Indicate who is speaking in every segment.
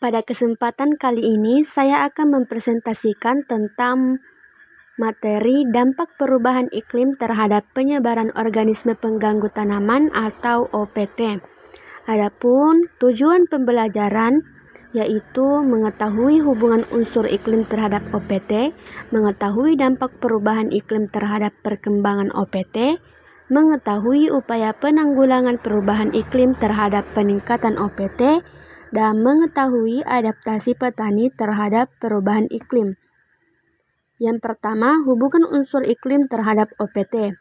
Speaker 1: Pada kesempatan kali ini, saya akan mempresentasikan tentang materi dampak perubahan iklim terhadap penyebaran organisme pengganggu tanaman atau OPT. Adapun tujuan pembelajaran yaitu mengetahui hubungan unsur iklim terhadap OPT, mengetahui dampak perubahan iklim terhadap perkembangan OPT, mengetahui upaya penanggulangan perubahan iklim terhadap peningkatan OPT, dan mengetahui adaptasi petani terhadap perubahan iklim. Yang pertama, hubungan unsur iklim terhadap OPT.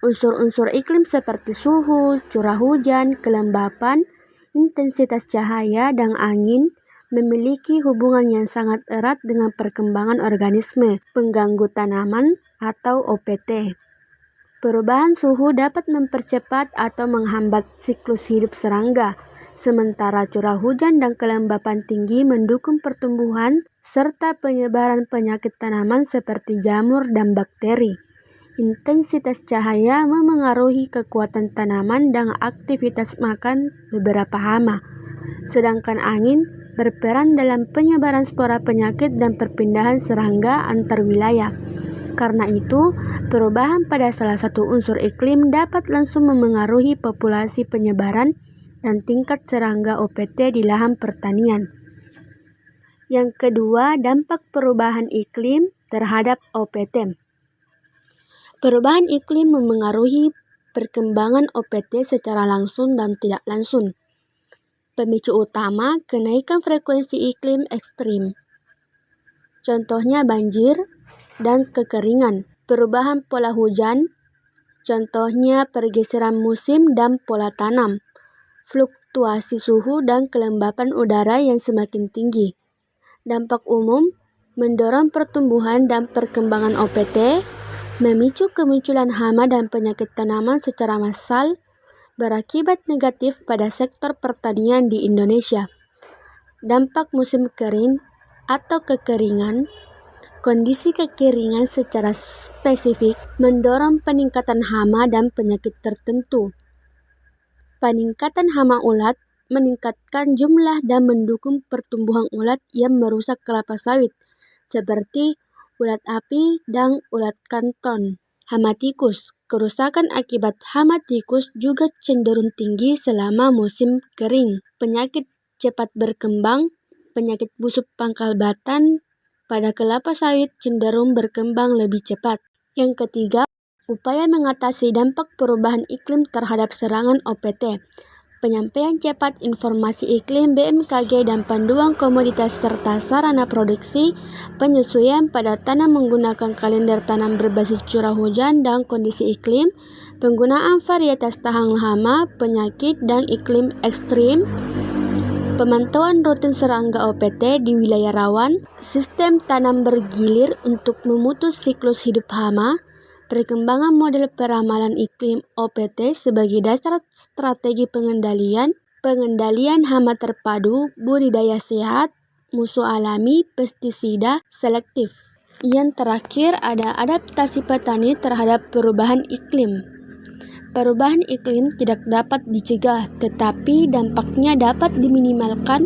Speaker 1: Unsur-unsur iklim seperti suhu, curah hujan, kelembapan, intensitas cahaya, dan angin memiliki hubungan yang sangat erat dengan perkembangan organisme pengganggu tanaman atau OPT. Perubahan suhu dapat mempercepat atau menghambat siklus hidup serangga, sementara curah hujan dan kelembapan tinggi mendukung pertumbuhan serta penyebaran penyakit tanaman seperti jamur dan bakteri. Intensitas cahaya memengaruhi kekuatan tanaman dan aktivitas makan beberapa hama, sedangkan angin berperan dalam penyebaran spora penyakit dan perpindahan serangga antar wilayah. Karena itu, perubahan pada salah satu unsur iklim dapat langsung memengaruhi populasi penyebaran dan tingkat serangga OPT di lahan pertanian. Yang kedua, dampak perubahan iklim terhadap OPT. Perubahan iklim memengaruhi perkembangan OPT secara langsung dan tidak langsung. Pemicu utama, kenaikan frekuensi iklim ekstrim. Contohnya banjir dan kekeringan, perubahan pola hujan, contohnya pergeseran musim dan pola tanam, fluktuasi suhu dan kelembapan udara yang semakin tinggi. Dampak umum, mendorong pertumbuhan dan perkembangan OPT, memicu kemunculan hama dan penyakit tanaman secara massal, berakibat negatif pada sektor pertanian di Indonesia. Dampak musim kering atau kekeringan. Kondisi kekeringan secara spesifik mendorong peningkatan hama dan penyakit tertentu. Peningkatan hama ulat meningkatkan jumlah dan mendukung pertumbuhan ulat yang merusak kelapa sawit, seperti ulat api dan ulat kanton. Hama tikus. Kerusakan akibat hama tikus juga cenderung tinggi selama musim kering. Penyakit cepat berkembang. Penyakit busuk pangkal batang pada kelapa sawit cenderung berkembang lebih cepat. Yang ketiga, upaya mengatasi dampak perubahan iklim terhadap serangan OPT. Penyampaian cepat informasi iklim BMKG dan panduan komoditas serta sarana produksi, penyesuaian pada tanam menggunakan kalender tanam berbasis curah hujan dan kondisi iklim, penggunaan varietas tahan hama, penyakit, dan iklim ekstrim, pemantauan rutin serangga OPT di wilayah rawan, sistem tanam bergilir untuk memutus siklus hidup hama, perkembangan model peramalan iklim OPT sebagai dasar strategi pengendalian hama terpadu, budidaya sehat, musuh alami, pestisida selektif. Yang terakhir ada adaptasi petani terhadap perubahan iklim. Perubahan iklim tidak dapat dicegah, tetapi dampaknya dapat diminimalkan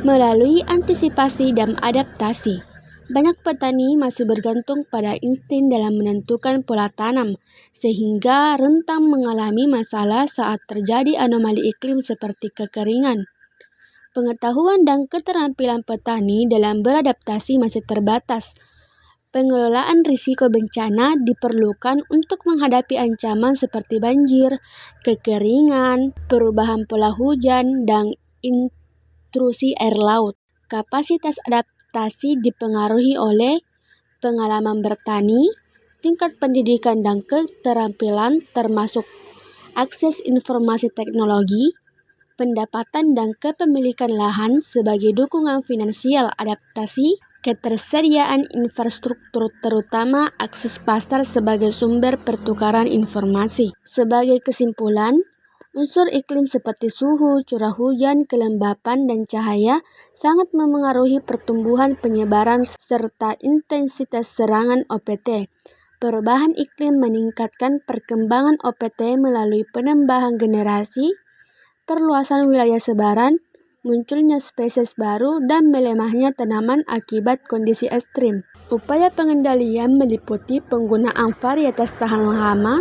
Speaker 1: melalui antisipasi dan adaptasi. Banyak petani masih bergantung pada insting dalam menentukan pola tanam, sehingga rentan mengalami masalah saat terjadi anomali iklim seperti kekeringan. Pengetahuan dan keterampilan petani dalam beradaptasi masih terbatas. Pengelolaan risiko bencana diperlukan untuk menghadapi ancaman seperti banjir, kekeringan, perubahan pola hujan, dan intrusi air laut. Kapasitas adaptasi dipengaruhi oleh pengalaman bertani, tingkat pendidikan dan keterampilan termasuk akses informasi teknologi, pendapatan dan kepemilikan lahan sebagai dukungan finansial adaptasi, ketersediaan infrastruktur terutama akses pasar sebagai sumber pertukaran informasi. Sebagai kesimpulan, unsur iklim seperti suhu, curah hujan, kelembapan, dan cahaya sangat memengaruhi pertumbuhan, penyebaran, serta intensitas serangan OPT. Perubahan iklim meningkatkan perkembangan OPT melalui penambahan generasi, perluasan wilayah sebaran, munculnya spesies baru, dan melemahnya tanaman akibat kondisi ekstrim. Upaya pengendalian meliputi penggunaan varietas tahan hama,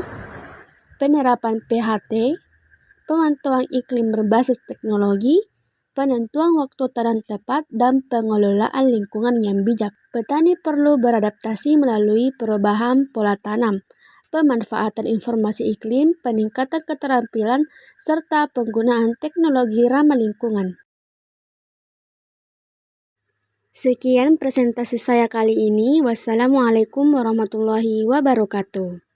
Speaker 1: penerapan PHT, pemantauan iklim berbasis teknologi, penentuan waktu tanam tepat, dan pengelolaan lingkungan yang bijak. Petani perlu beradaptasi melalui perubahan pola tanam, pemanfaatan informasi iklim, peningkatan keterampilan, serta penggunaan teknologi ramah lingkungan. Sekian presentasi saya kali ini. Wassalamualaikum warahmatullahi wabarakatuh.